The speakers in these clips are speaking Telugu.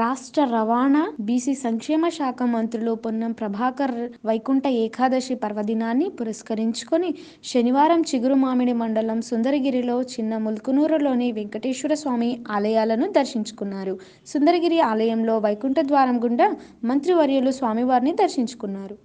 రాష్ట్ర రవాణా, బీసీ సంక్షేమ శాఖ మంత్రులు పొన్నం ప్రభాకర్ వైకుంఠ ఏకాదశి పర్వదినాన్ని పురస్కరించుకొని శనివారం చిగురుమామిడి మండలం సుందరగిరిలో చిన్న ముల్కునూరులోని వెంకటేశ్వర స్వామి ఆలయాలను దర్శించుకున్నారు. సుందరగిరి ఆలయంలో వైకుంఠ ద్వారం గుండా మంత్రివర్యులు స్వామివారిని దర్శించుకున్నారు.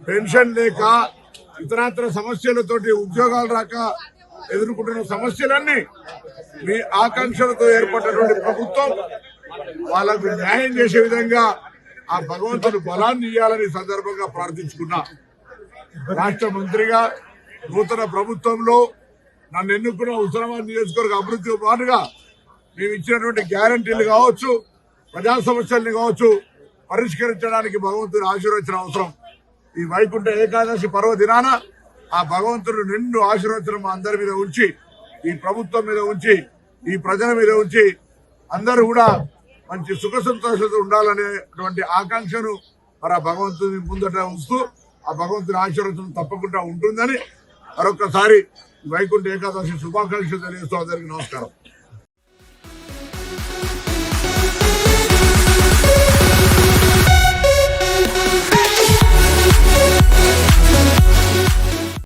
పెన్షన్ లేక ఇతరత్ర సమస్యలతోటి ఉద్యోగాలు రాక ఎదుర్కొంటున్న సమస్యలన్నీ మీ ఆకాంక్షలతో ఏర్పడినటువంటి ప్రభుత్వం వాళ్ళకు న్యాయం చేసే విధంగా ఆ భగవంతుడు బలాన్ని ఇవ్వాలని సందర్భంగా ప్రార్థించుకున్నా. రాష్ట్ర మంత్రిగా నూతన ప్రభుత్వంలో నన్ను ఎన్నుకున్న హుస్నాబాద్ నియోజకవర్గ అభివృద్ధితో పాటుగా మేము ఇచ్చినటువంటి గ్యారంటీలు కావచ్చు, ప్రజా సమస్యల్ని కావచ్చు పరిష్కరించడానికి భగవంతుని ఆశీర్వచన అవసరం. ఈ వైకుంఠ ఏకాదశి పర్వదినాన ఆ భగవంతుడు నిండు ఆశీర్వచనం అందరి మీద ఉంచి, ఈ ప్రభుత్వం మీద ఉంచి, ఈ ప్రజల మీద ఉంచి అందరూ కూడా మంచి సుఖ సంతోషంతో ఉండాలనేటువంటి ఆకాంక్షను మరి ఆ భగవంతుని ముందట ఉంచుతూ ఆ భగవంతుని ఆశీర్వచనం తప్పకుండా ఉంటుందని మరొకసారి వైకుంఠ ఏకాదశి శుభాకాంక్షలు తెలియజేస్తూ అందరికీ నమస్కారం.